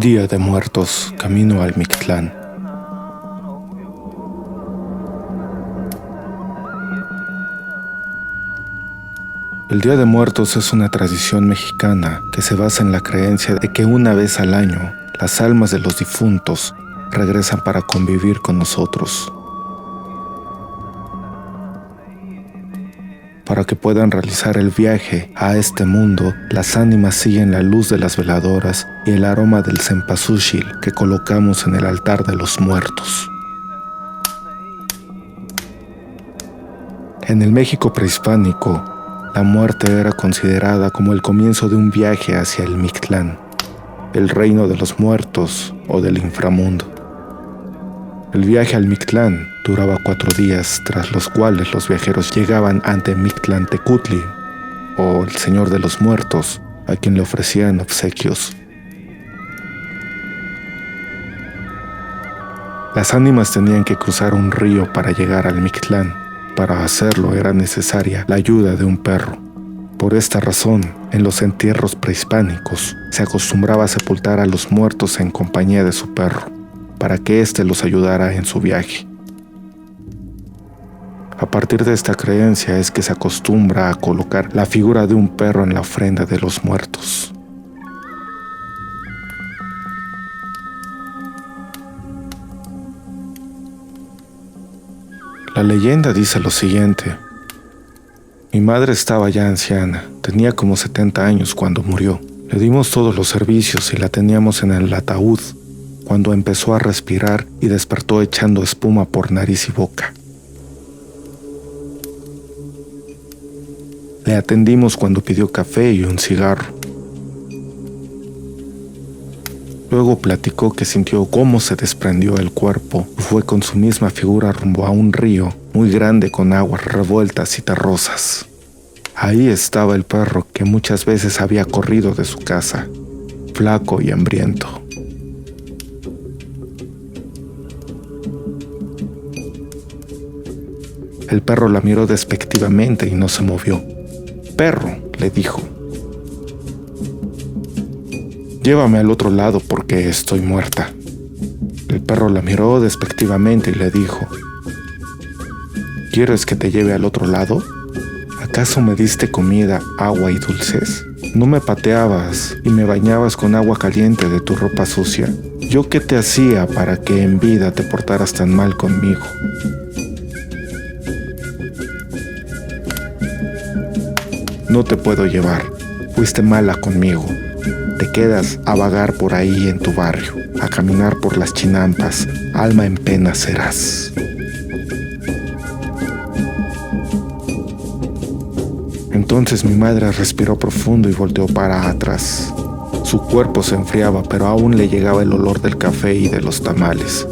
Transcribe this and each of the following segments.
Día de Muertos, camino al Mictlán. El Día de Muertos es una tradición mexicana que se basa en la creencia de que una vez al año las almas de los difuntos regresan para convivir con nosotros, para que puedan realizar el viaje a este mundo. Las ánimas siguen la luz de las veladoras y el aroma del cempasúchil que colocamos en el altar de los muertos. En el México prehispánico, la muerte era considerada como el comienzo de un viaje hacia el Mictlán, el reino de los muertos o del inframundo. El viaje al Mictlán duraba 4 días, tras los cuales los viajeros llegaban ante Mictlantecutli, o el Señor de los Muertos, a quien le ofrecían obsequios. Las ánimas tenían que cruzar un río para llegar al Mictlán. Para hacerlo era necesaria la ayuda de un perro. Por esta razón, en los entierros prehispánicos se acostumbraba a sepultar a los muertos en compañía de su perro, para que éste los ayudara en su viaje. A partir de esta creencia es que se acostumbra a colocar la figura de un perro en la ofrenda de los muertos. La leyenda dice lo siguiente: mi madre estaba ya anciana, tenía como 70 años cuando murió. Le dimos todos los servicios y la teníamos en el ataúd cuando empezó a respirar y despertó echando espuma por nariz y boca. Le atendimos cuando pidió café y un cigarro. Luego platicó que sintió cómo se desprendió el cuerpo y fue con su misma figura rumbo a un río muy grande con aguas revueltas y terrosas. Ahí estaba el perro que muchas veces había corrido de su casa, flaco y hambriento. El perro la miró despectivamente y no se movió. «Perro», le dijo, «llévame al otro lado porque estoy muerta». El perro la miró despectivamente y le dijo: «¿Quieres que te lleve al otro lado? ¿Acaso me diste comida, agua y dulces? ¿No me pateabas y me bañabas con agua caliente de tu ropa sucia? ¿Yo qué te hacía para que en vida te portaras tan mal conmigo?» «No te puedo llevar, fuiste mala conmigo. Te quedas a vagar por ahí en tu barrio, a caminar por las chinampas, alma en pena serás». Entonces mi madre respiró profundo y volteó para atrás. Su cuerpo se enfriaba, pero aún le llegaba el olor del café y de los tamales.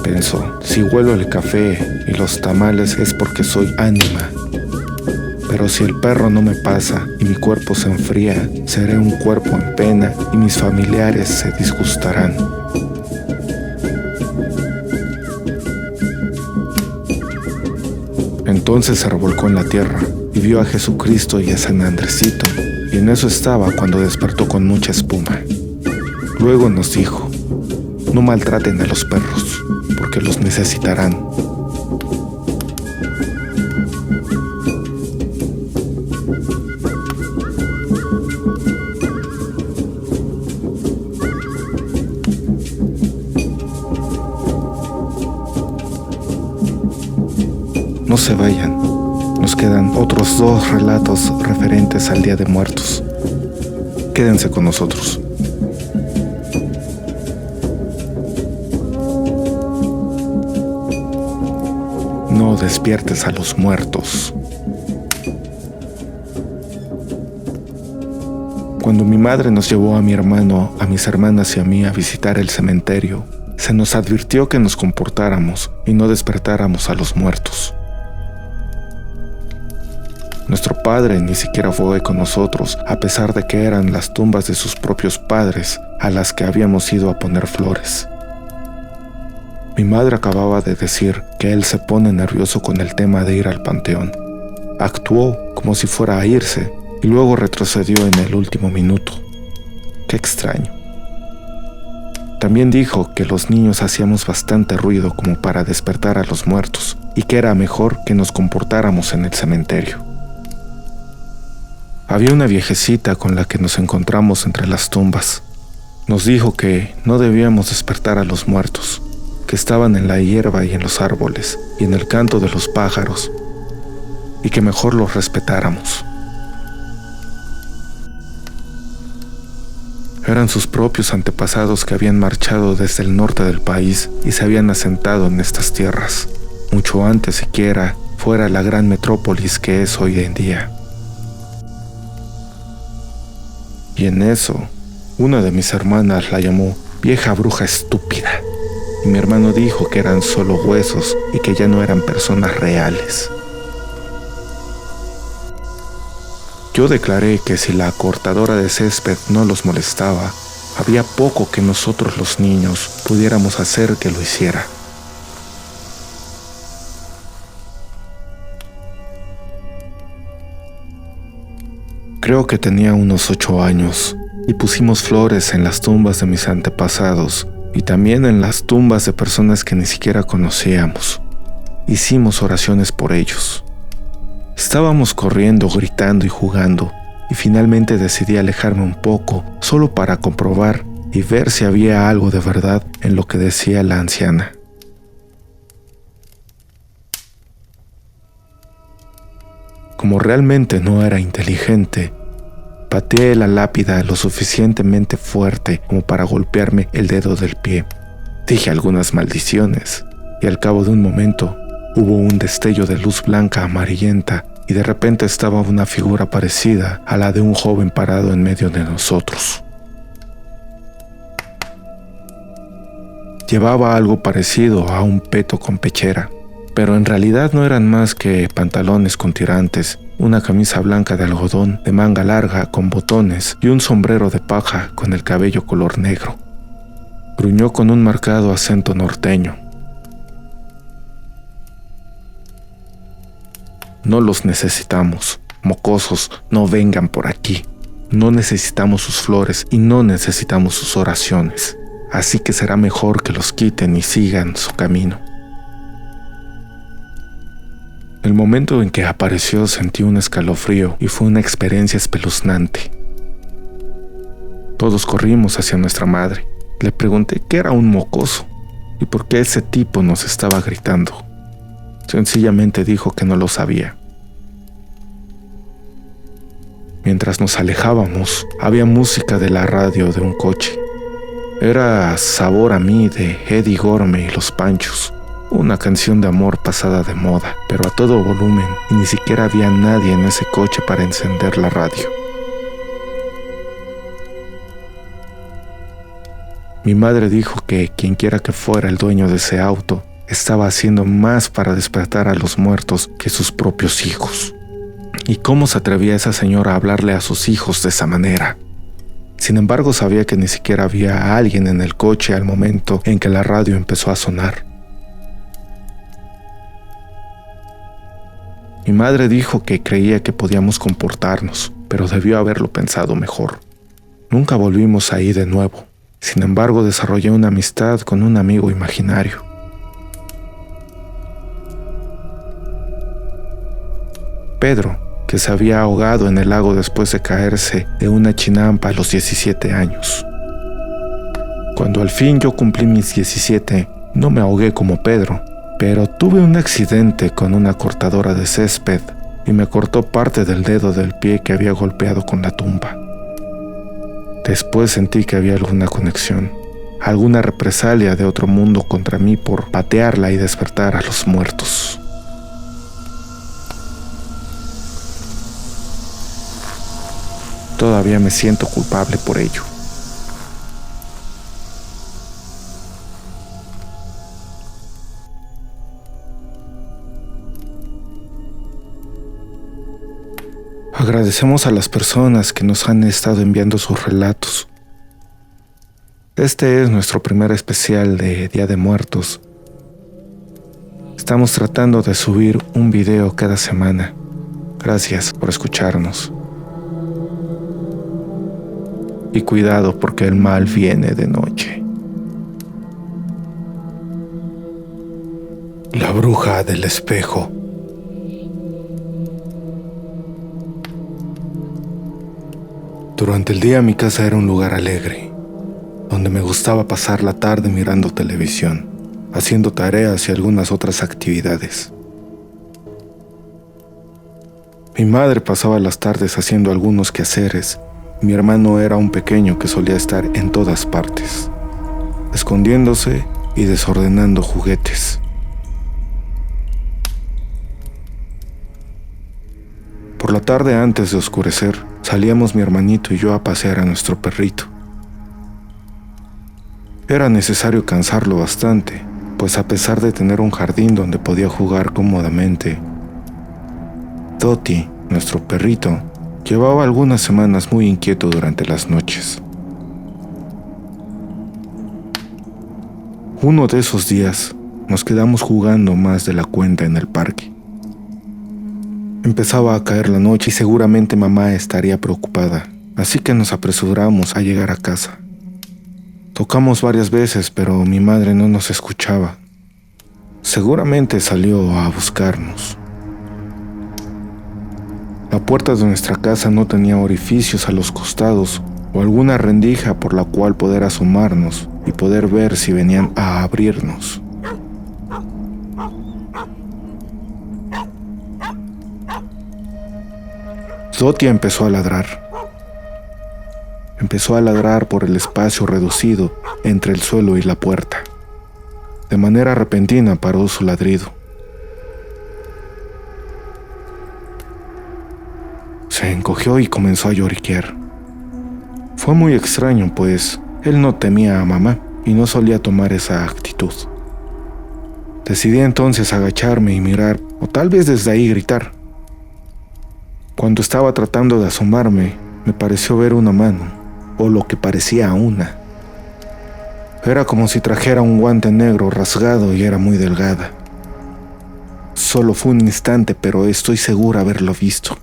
Pensó: si huelo el café y los tamales es porque soy ánima. Pero si el perro no me pasa y mi cuerpo se enfría, seré un cuerpo en pena y mis familiares se disgustarán. Entonces se revolcó en la tierra y vio a Jesucristo y a San Andresito, y en eso estaba cuando despertó con mucha espuma. Luego nos dijo: no maltraten a los perros, porque los necesitarán. No se vayan, nos quedan otros 2 relatos referentes al Día de Muertos. Quédense con nosotros. No despiertes a los muertos. Cuando mi madre nos llevó a mi hermano, a mis hermanas y a mí a visitar el cementerio, se nos advirtió que nos comportáramos y no despertáramos a los muertos. Nuestro padre ni siquiera fue con nosotros, a pesar de que eran las tumbas de sus propios padres a las que habíamos ido a poner flores. Mi madre acababa de decir que él se pone nervioso con el tema de ir al panteón. Actuó como si fuera a irse, y luego retrocedió en el último minuto. Qué extraño. También dijo que los niños hacíamos bastante ruido como para despertar a los muertos y que era mejor que nos comportáramos en el cementerio. Había una viejecita con la que nos encontramos entre las tumbas. Nos dijo que no debíamos despertar a los muertos, que estaban en la hierba y en los árboles y en el canto de los pájaros, y que mejor los respetáramos. Eran sus propios antepasados que habían marchado desde el norte del país y se habían asentado en estas tierras, mucho antes siquiera fuera la gran metrópolis que es hoy en día. Y en eso, una de mis hermanas la llamó vieja bruja estúpida, y mi hermano dijo que eran solo huesos y que ya no eran personas reales. Yo declaré que si la cortadora de césped no los molestaba, había poco que nosotros los niños pudiéramos hacer que lo hiciera. Creo que tenía unos 8 años y pusimos flores en las tumbas de mis antepasados y también en las tumbas de personas que ni siquiera conocíamos. Hicimos oraciones por ellos. Estábamos corriendo, gritando y jugando, y finalmente decidí alejarme un poco, solo para comprobar y ver si había algo de verdad en lo que decía la anciana. Como realmente no era inteligente, pateé la lápida lo suficientemente fuerte como para golpearme el dedo del pie. Dije algunas maldiciones, y al cabo de un momento hubo un destello de luz blanca amarillenta y de repente estaba una figura parecida a la de un joven parado en medio de nosotros. Llevaba algo parecido a un peto con pechera, pero en realidad no eran más que pantalones con tirantes, una camisa blanca de algodón de manga larga con botones y un sombrero de paja con el cabello color negro. Gruñó con un marcado acento norteño. No los necesitamos, mocosos, no vengan por aquí. No necesitamos sus flores y no necesitamos sus oraciones. Así que será mejor que los quiten y sigan su camino. El momento en que apareció sentí un escalofrío y fue una experiencia espeluznante. Todos corrimos hacia nuestra madre. Le pregunté qué era un mocoso y por qué ese tipo nos estaba gritando. Sencillamente dijo que no lo sabía. Mientras nos alejábamos, había música de la radio de un coche. Era Sabor a mí de Eddie Gorme y los Panchos, una canción de amor pasada de moda, pero a todo volumen, y ni siquiera había nadie en ese coche para encender la radio. Mi madre dijo que quienquiera que fuera el dueño de ese auto, estaba haciendo más para despertar a los muertos que sus propios hijos. ¿Y cómo se atrevía esa señora a hablarle a sus hijos de esa manera? Sin embargo, sabía que ni siquiera había alguien en el coche al momento en que la radio empezó a sonar. Mi madre dijo que creía que podíamos comportarnos, pero debió haberlo pensado mejor. Nunca volvimos ahí de nuevo. Sin embargo, desarrollé una amistad con un amigo imaginario. Pedro, que se había ahogado en el lago después de caerse de una chinampa a los 17 años. Cuando al fin yo cumplí mis 17, no me ahogué como Pedro, pero tuve un accidente con una cortadora de césped y me cortó parte del dedo del pie que había golpeado con la tumba. Después sentí que había alguna conexión, alguna represalia de otro mundo contra mí por patearla y despertar a los muertos. Todavía me siento culpable por ello. Agradecemos a las personas que nos han estado enviando sus relatos. Este es nuestro primer especial de Día de Muertos. Estamos tratando de subir un video cada semana. Gracias por escucharnos. y cuidado porque el mal viene de noche. La bruja del espejo. Durante el día mi casa era un lugar alegre, donde me gustaba pasar la tarde mirando televisión, haciendo tareas y algunas otras actividades. Mi madre pasaba las tardes haciendo algunos quehaceres. Mi hermano era un pequeño que solía estar en todas partes, escondiéndose y desordenando juguetes. Por la tarde, antes de oscurecer, salíamos mi hermanito y yo a pasear a nuestro perrito. Era necesario cansarlo bastante, pues a pesar de tener un jardín donde podía jugar cómodamente, Dottie, nuestro perrito, llevaba algunas semanas muy inquieto durante las noches. Uno de esos días, nos quedamos jugando más de la cuenta en el parque. Empezaba a caer la noche y seguramente mamá estaría preocupada, así que nos apresuramos a llegar a casa. Tocamos varias veces, pero mi madre no nos escuchaba. Seguramente salió a buscarnos. La puerta de nuestra casa no tenía orificios a los costados o alguna rendija por la cual poder asomarnos y poder ver si venían a abrirnos. Dottie empezó a ladrar. Empezó a ladrar por el espacio reducido entre el suelo y la puerta. De manera repentina paró su ladrido. Se encogió y comenzó a lloriquear. Fue muy extraño, pues él no temía a mamá y no solía tomar esa actitud. Decidí entonces agacharme y mirar, o tal vez desde ahí gritar. Cuando estaba tratando de asomarme, me pareció ver una mano, o lo que parecía una. Era como si trajera un guante negro rasgado y era muy delgada. Solo fue un instante, pero estoy segura haberlo visto.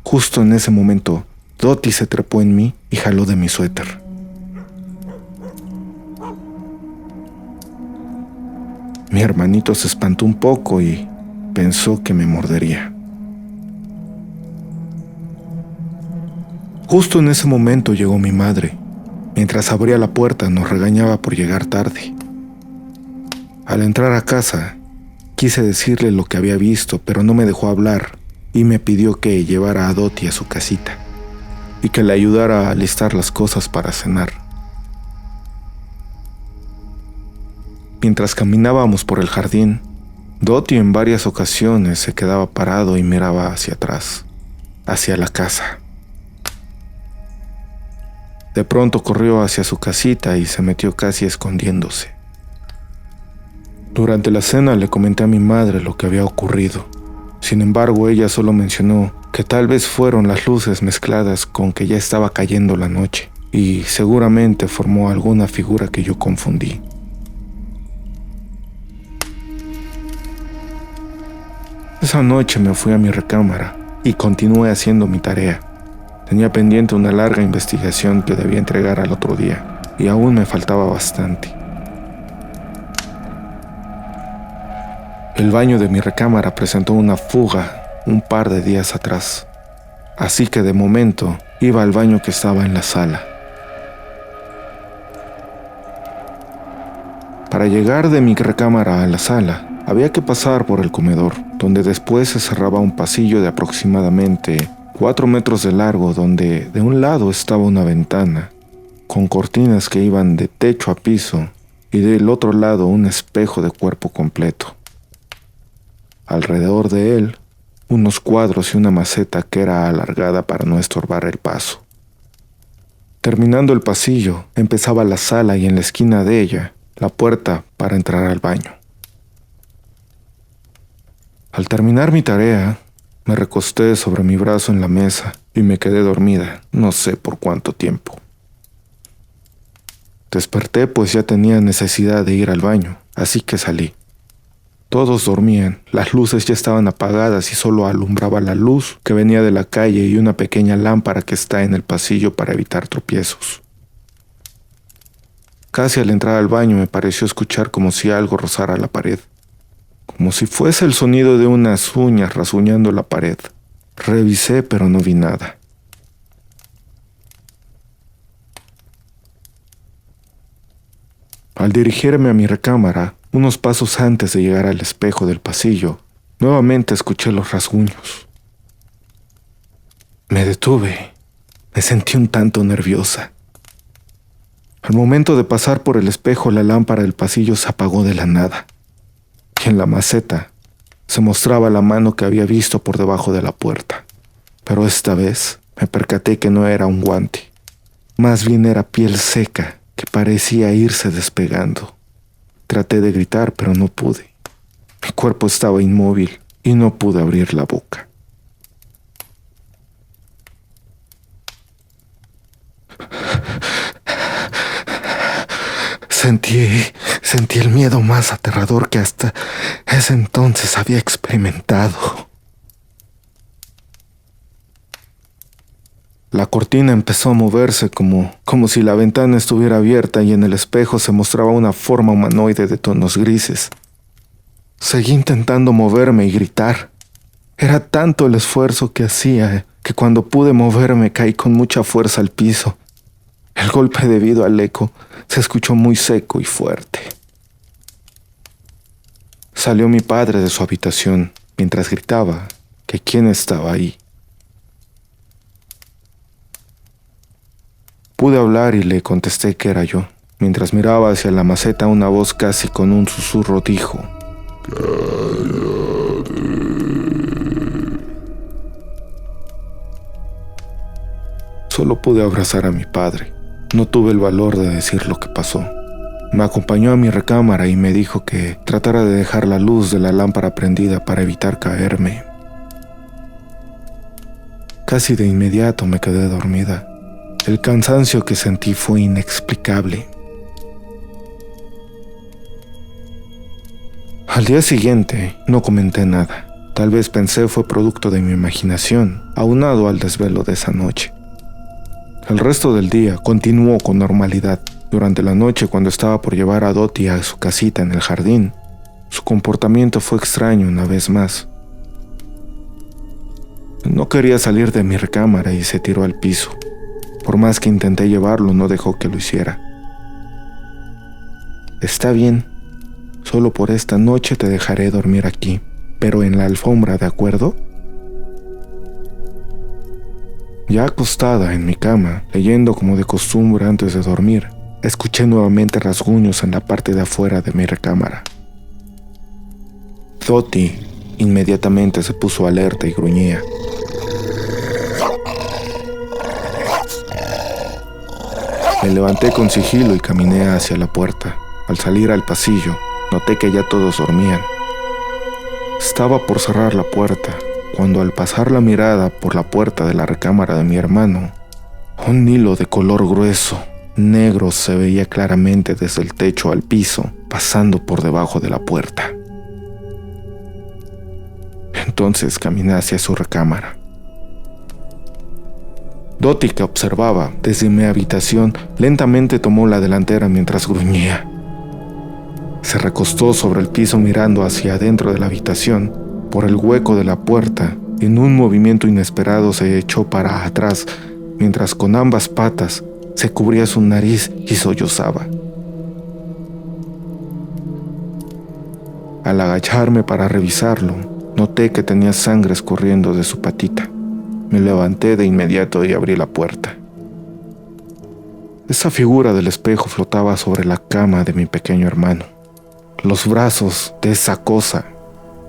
Justo en ese momento, Dottie se trepó en mí y jaló de mi suéter. Mi hermanito se espantó un poco y pensó que me mordería. Justo en ese momento llegó mi madre. Mientras abría la puerta nos regañaba por llegar tarde. Al entrar a casa, quise decirle lo que había visto, pero no me dejó hablar y me pidió que llevara a Dottie a su casita y que le ayudara a alistar las cosas para cenar. Mientras caminábamos por el jardín, Dottie en varias ocasiones se quedaba parado y miraba hacia atrás, hacia la casa. De pronto corrió hacia su casita y se metió casi escondiéndose. Durante la cena le comenté a mi madre lo que había ocurrido. Sin embargo, ella solo mencionó que tal vez fueron las luces mezcladas con que ya estaba cayendo la noche y seguramente formó alguna figura que yo confundí. Esa noche me fui a mi recámara y continué haciendo mi tarea. Tenía pendiente una larga investigación que debía entregar al otro día y aún me faltaba bastante. El baño de mi recámara presentó una fuga un par de días atrás, así que de momento iba al baño que estaba en la sala. Para llegar de mi recámara a la sala, había que pasar por el comedor, donde después se cerraba un pasillo de aproximadamente 4 metros de largo, donde de un lado estaba una ventana, con cortinas que iban de techo a piso, y del otro lado un espejo de cuerpo completo. Alrededor de él, unos cuadros y una maceta que era alargada para no estorbar el paso. Terminando el pasillo, empezaba la sala y en la esquina de ella, la puerta para entrar al baño. Al terminar mi tarea, me recosté sobre mi brazo en la mesa y me quedé dormida, no sé por cuánto tiempo. Desperté pues ya tenía necesidad de ir al baño, así que salí. Todos dormían, las luces ya estaban apagadas y solo alumbraba la luz que venía de la calle y una pequeña lámpara que está en el pasillo para evitar tropiezos. Casi al entrar al baño me pareció escuchar como si algo rozara la pared, como si fuese el sonido de unas uñas rasguñando la pared. Revisé, pero no vi nada. Al dirigirme a mi recámara, unos pasos antes de llegar al espejo del pasillo, nuevamente escuché los rasguños. Me detuve. Me sentí un tanto nerviosa. Al momento de pasar por el espejo, la lámpara del pasillo se apagó de la nada. Y en la maceta se mostraba la mano que había visto por debajo de la puerta. Pero esta vez me percaté que no era un guante. Más bien era piel seca que parecía irse despegando. Traté de gritar, pero no pude. Mi cuerpo estaba inmóvil y no pude abrir la boca. Sentí el miedo más aterrador que hasta ese entonces había experimentado. La cortina empezó a moverse como si la ventana estuviera abierta y en el espejo se mostraba una forma humanoide de tonos grises. Seguí intentando moverme y gritar. Era tanto el esfuerzo que hacía que cuando pude moverme caí con mucha fuerza al piso. El golpe debido al eco se escuchó muy seco y fuerte. Salió mi padre de su habitación mientras gritaba que quién estaba ahí. Pude hablar y le contesté que era yo. Mientras miraba hacia la maceta, una voz casi con un susurro dijo: "Cállate". Solo pude abrazar a mi padre. No tuve el valor de decir lo que pasó. Me acompañó a mi recámara y me dijo que tratara de dejar la luz de la lámpara prendida para evitar caerme. Casi de inmediato me quedé dormida. El cansancio que sentí fue inexplicable. Al día siguiente no comenté nada. Tal vez pensé fue producto de mi imaginación, aunado al desvelo de esa noche. El resto del día continuó con normalidad. Durante la noche, cuando estaba por llevar a Dottie a su casita en el jardín, su comportamiento fue extraño una vez más. No quería salir de mi recámara y se tiró al piso. Por más que intenté llevarlo, no dejó que lo hiciera. Está bien, solo por esta noche te dejaré dormir aquí, pero en la alfombra, ¿de acuerdo? Ya acostada en mi cama, leyendo como de costumbre antes de dormir, escuché nuevamente rasguños en la parte de afuera de mi recámara. Dottie inmediatamente se puso alerta y gruñía. Me levanté con sigilo y caminé hacia la puerta. Al salir al pasillo, noté que ya todos dormían. Estaba por cerrar la puerta, cuando al pasar la mirada por la puerta de la recámara de mi hermano, un hilo de color grueso, negro, se veía claramente desde el techo al piso, pasando por debajo de la puerta. Entonces caminé hacia su recámara. Dottie, que observaba desde mi habitación, lentamente tomó la delantera mientras gruñía. Se recostó sobre el piso mirando hacia adentro de la habitación, por el hueco de la puerta. En un movimiento inesperado se echó para atrás, mientras con ambas patas se cubría su nariz y sollozaba. Al agacharme para revisarlo, noté que tenía sangre escurriendo de su patita. Me levanté de inmediato y abrí la puerta. Esa figura del espejo flotaba sobre la cama de mi pequeño hermano. Los brazos de esa cosa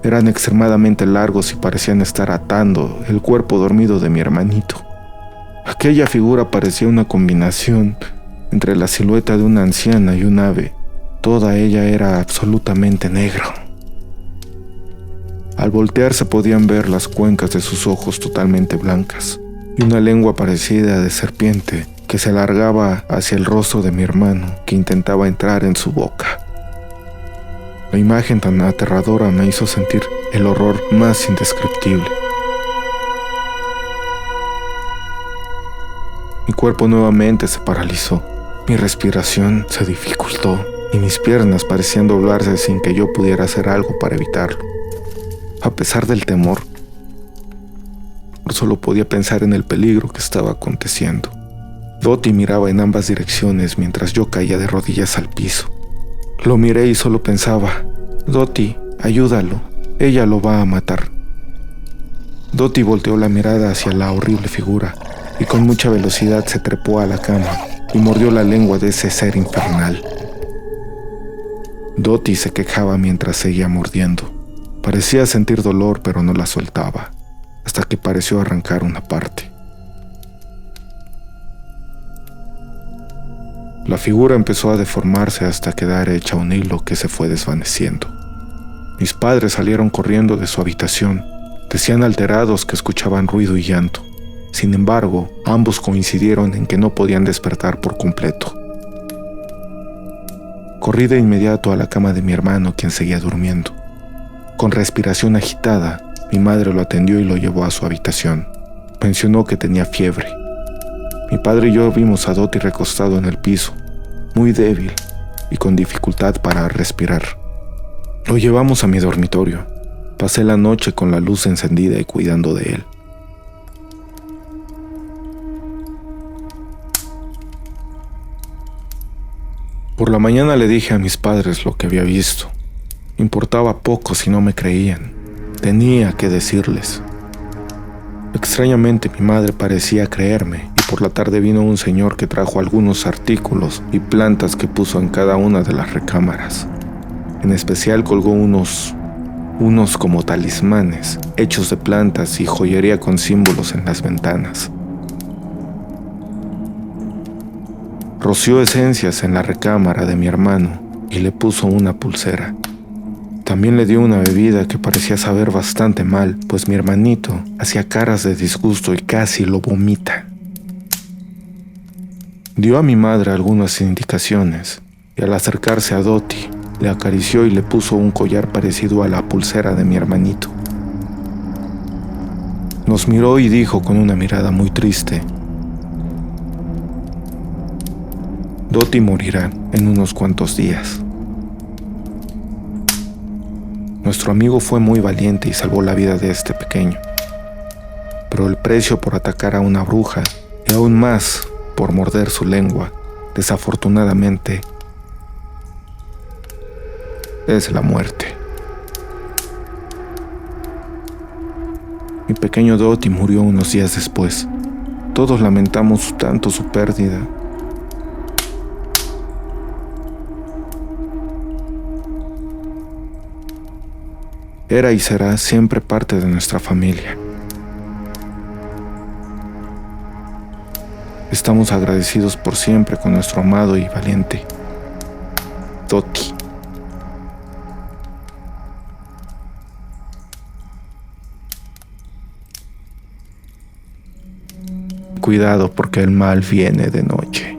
eran extremadamente largos y parecían estar atando el cuerpo dormido de mi hermanito. Aquella figura parecía una combinación entre la silueta de una anciana y un ave. Toda ella era absolutamente negra. Al voltear se podían ver las cuencas de sus ojos totalmente blancas y una lengua parecida de serpiente que se alargaba hacia el rostro de mi hermano, que intentaba entrar en su boca. La imagen tan aterradora me hizo sentir el horror más indescriptible. Mi cuerpo nuevamente se paralizó, mi respiración se dificultó y mis piernas parecían doblarse sin que yo pudiera hacer algo para evitarlo. A pesar del temor, solo podía pensar en el peligro que estaba aconteciendo. Dottie miraba en ambas direcciones mientras yo caía de rodillas al piso. Lo miré y solo pensaba: Dottie, ayúdalo, ella lo va a matar. Dottie volteó la mirada hacia la horrible figura y con mucha velocidad se trepó a la cama y mordió la lengua de ese ser infernal. Dottie se quejaba mientras seguía mordiendo. Parecía sentir dolor, pero no la soltaba, hasta que pareció arrancar una parte. La figura empezó a deformarse hasta quedar hecha un hilo que se fue desvaneciendo. Mis padres salieron corriendo de su habitación. Decían alterados que escuchaban ruido y llanto. Sin embargo, ambos coincidieron en que no podían despertar por completo. Corrí de inmediato a la cama de mi hermano, quien seguía durmiendo. Con respiración agitada, mi madre lo atendió y lo llevó a su habitación. Mencionó que tenía fiebre. Mi padre y yo vimos a Dottie recostado en el piso, muy débil y con dificultad para respirar. Lo llevamos a mi dormitorio. Pasé la noche con la luz encendida y cuidando de él. Por la mañana le dije a mis padres lo que había visto. Importaba poco si no me creían. Tenía que decirles. Extrañamente mi madre parecía creerme y por la tarde vino un señor que trajo algunos artículos y plantas que puso en cada una de las recámaras. En especial colgó unos como talismanes, hechos de plantas y joyería con símbolos en las ventanas. Roció esencias en la recámara de mi hermano y le puso una pulsera. También le dio una bebida que parecía saber bastante mal, pues mi hermanito hacía caras de disgusto y casi lo vomita. Dio a mi madre algunas indicaciones y al acercarse a Dottie, le acarició y le puso un collar parecido a la pulsera de mi hermanito. Nos miró y dijo con una mirada muy triste: Dottie morirá en unos cuantos días. Nuestro amigo fue muy valiente y salvó la vida de este pequeño. Pero el precio por atacar a una bruja y aún más por morder su lengua, desafortunadamente, es la muerte. Mi pequeño Dottie murió unos días después. Todos lamentamos tanto su pérdida. Era y será siempre parte de nuestra familia. Estamos agradecidos por siempre con nuestro amado y valiente Dottie. Cuidado porque el mal viene de noche.